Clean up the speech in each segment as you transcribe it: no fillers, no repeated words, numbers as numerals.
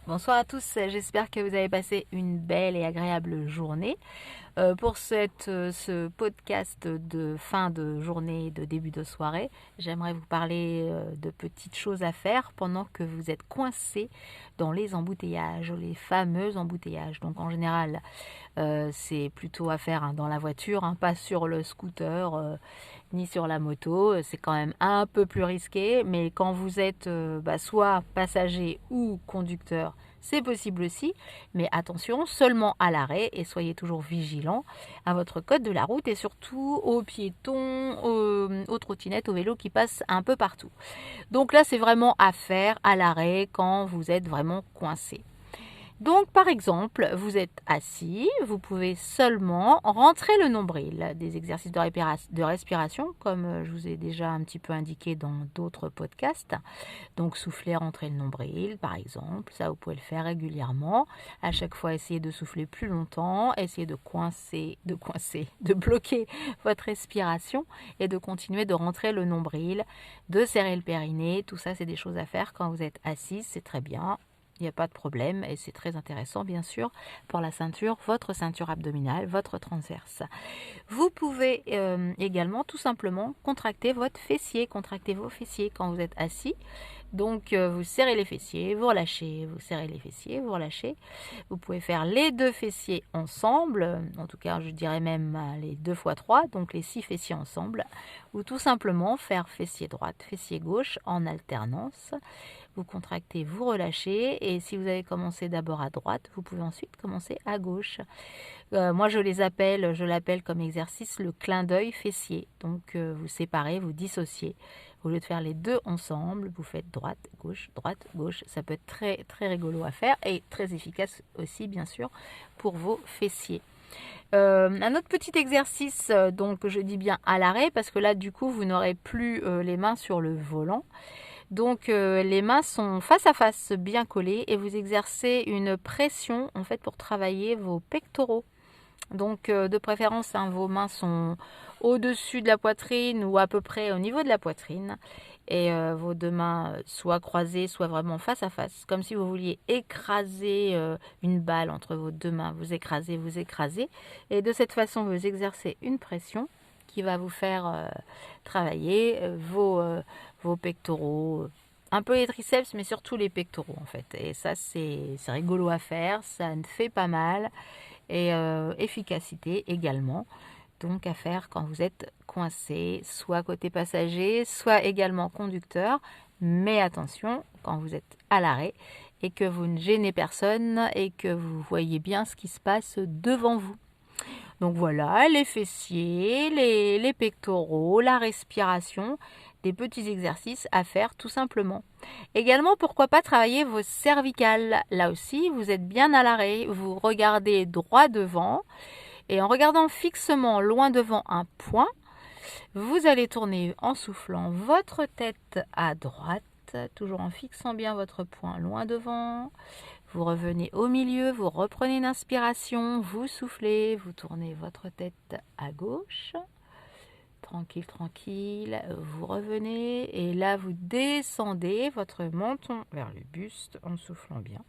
Bonsoir à tous, j'espère que vous avez passé une belle et agréable journée. Pour ce podcast de fin de journée, de début de soirée, j'aimerais vous parler de petites choses à faire pendant que vous êtes coincé dans les embouteillages, les fameux embouteillages. Donc en général, c'est plutôt à faire dans la voiture, pas sur le scooter ni sur la moto. C'est quand même un peu plus risqué, mais quand vous êtes soit passager ou conducteur, c'est possible aussi, mais attention, seulement à l'arrêt et soyez toujours vigilants à votre code de la route et surtout aux piétons, aux trottinettes, aux vélos qui passent un peu partout. Donc là, c'est vraiment à faire à l'arrêt quand vous êtes vraiment coincé. Donc, par exemple, vous êtes assis, vous pouvez seulement rentrer le nombril. Des exercices de respiration, comme je vous ai déjà un petit peu indiqué dans d'autres podcasts. Donc, souffler, rentrer le nombril, par exemple. Ça, vous pouvez le faire régulièrement. À chaque fois, essayez de souffler plus longtemps. Essayez de bloquer votre respiration et de continuer de rentrer le nombril, de serrer le périnée. Tout ça, c'est des choses à faire quand vous êtes assis. C'est très bien. Il n'y a pas de problème et c'est très intéressant bien sûr pour la ceinture, votre ceinture abdominale, votre transverse. Vous pouvez également tout simplement contracter votre fessier, contracter vos fessiers quand vous êtes assis. Donc vous serrez les fessiers, vous relâchez, vous serrez les fessiers, vous relâchez. Vous pouvez faire les deux fessiers ensemble, en tout cas je dirais même les 2 fois 3, donc les 6 fessiers ensemble, ou tout simplement faire fessier droite, fessier gauche en alternance. Vous contractez, vous relâchez et si vous avez commencé d'abord à droite, vous pouvez ensuite commencer à gauche. Moi je l'appelle comme exercice le clin d'œil fessier. Donc vous séparez, vous dissociez. Au lieu de faire les deux ensemble, vous faites droite, gauche, droite, gauche. Ça peut être très très rigolo à faire et très efficace aussi bien sûr pour vos fessiers. Un autre petit exercice, donc je dis bien à l'arrêt parce que là du coup vous n'aurez plus les mains sur le volant. Donc les mains sont face à face, bien collées et vous exercez une pression en fait pour travailler vos pectoraux. Donc de préférence, vos mains sont au-dessus de la poitrine ou à peu près au niveau de la poitrine. Et vos deux mains soit croisées, soit vraiment face à face. Comme si vous vouliez écraser une balle entre vos deux mains. Vous écrasez, vous écrasez. Et de cette façon, vous exercez une pression qui va vous faire travailler vos pectoraux. Un peu les triceps, mais surtout les pectoraux en fait. Et ça, c'est rigolo à faire. Ça ne fait pas mal et efficacité également. Donc à faire quand vous êtes coincé, soit côté passager, soit également conducteur. Mais attention, quand vous êtes à l'arrêt et que vous ne gênez personne et que vous voyez bien ce qui se passe devant vous. Donc voilà, les fessiers, les pectoraux, la respiration, des petits exercices à faire tout simplement. Également, pourquoi pas travailler vos cervicales. Là aussi, vous êtes bien à l'arrêt, vous regardez droit devant et en regardant fixement loin devant un point, vous allez tourner en soufflant votre tête à droite, toujours en fixant bien votre point loin devant. Vous revenez au milieu, vous reprenez une inspiration, vous soufflez, vous tournez votre tête à gauche. Tranquille, tranquille, vous revenez et là vous descendez votre menton vers le buste en soufflant bien.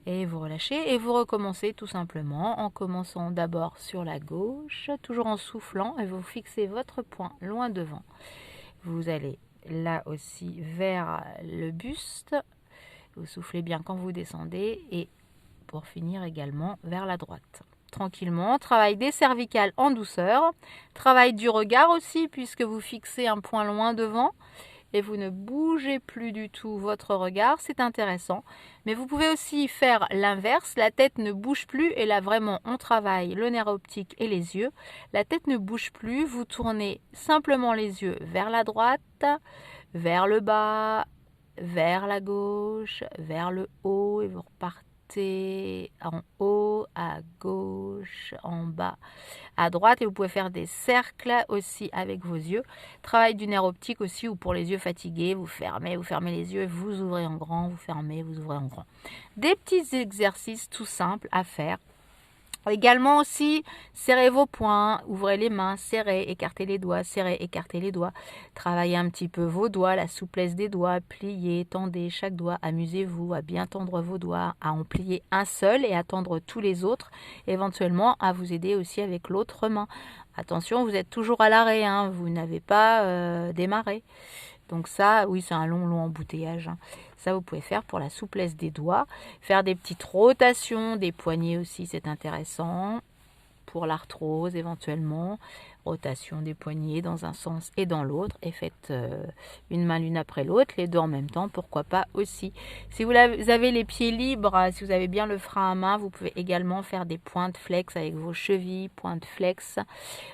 Et vous relâchez et vous recommencez tout simplement en commençant d'abord sur la gauche, toujours en soufflant et vous fixez votre poing loin devant. Vous allez là aussi vers le buste. Vous soufflez bien quand vous descendez et pour finir également vers la droite. Tranquillement, travail des cervicales en douceur, travail du regard aussi puisque vous fixez un point loin devant et vous ne bougez plus du tout votre regard, c'est intéressant. Mais vous pouvez aussi faire l'inverse, la tête ne bouge plus et là vraiment on travaille le nerf optique et les yeux. La tête ne bouge plus, vous tournez simplement les yeux vers la droite, vers le bas, vers la gauche, vers le haut et vous repartez en haut, à gauche, en bas, à droite et vous pouvez faire des cercles aussi avec vos yeux. Travail du nerf optique aussi ou pour les yeux fatigués, vous fermez les yeux, vous ouvrez en grand, vous fermez, vous ouvrez en grand. Des petits exercices tout simples à faire Également aussi, serrez vos poings, ouvrez les mains, serrez, écartez les doigts, serrez, écartez les doigts. Travaillez un petit peu vos doigts, la souplesse des doigts, pliez, tendez chaque doigt, amusez-vous à bien tendre vos doigts, à en plier un seul et à tendre tous les autres, éventuellement à vous aider aussi avec l'autre main. Attention, vous êtes toujours à l'arrêt, hein, vous n'avez pas démarré. Donc ça, oui, c'est un long embouteillage, hein. Ça, vous pouvez faire pour la souplesse des doigts. Faire des petites rotations des poignets aussi, c'est intéressant. Pour l'arthrose éventuellement, rotation des poignets dans un sens et dans l'autre, et faites une main l'une après l'autre, les deux en même temps, pourquoi pas aussi. Si vous avez les pieds libres, si vous avez bien le frein à main, vous pouvez également faire des pointes flex avec vos chevilles, pointes flex,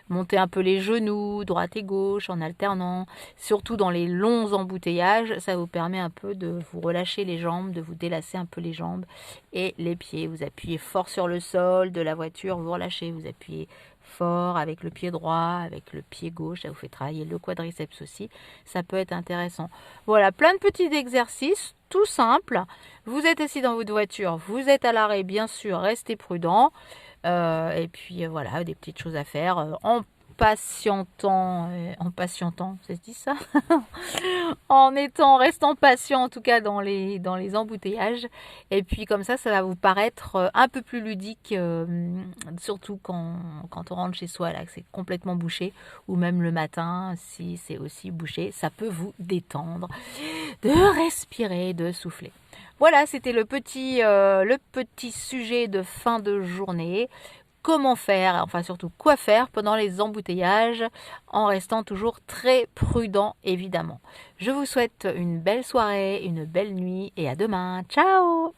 monter un peu les genoux, droite et gauche en alternant, surtout dans les longs embouteillages, ça vous permet un peu de vous relâcher les jambes, de vous délasser un peu les jambes et les pieds. Vous appuyez fort sur le sol de la voiture, vous relâchez, vous appuyez fort avec le pied droit, avec le pied gauche, ça vous fait travailler le quadriceps aussi, ça peut être intéressant. Voilà, plein de petits exercices, tout simples. Vous êtes assis dans votre voiture, vous êtes à l'arrêt, bien sûr, restez prudent. Et puis voilà, des petites choses à faire en patientant, ça se dit ça restant patient en tout cas dans les embouteillages. Et puis comme ça va vous paraître un peu plus ludique, surtout quand on rentre chez soi là, que c'est complètement bouché, ou même le matin si c'est aussi bouché, ça peut vous détendre, de respirer, de souffler. Voilà, c'était le petit sujet de fin de journée. Comment faire, enfin surtout quoi faire pendant les embouteillages en restant toujours très prudent évidemment. Je vous souhaite une belle soirée, une belle nuit et à demain. Ciao!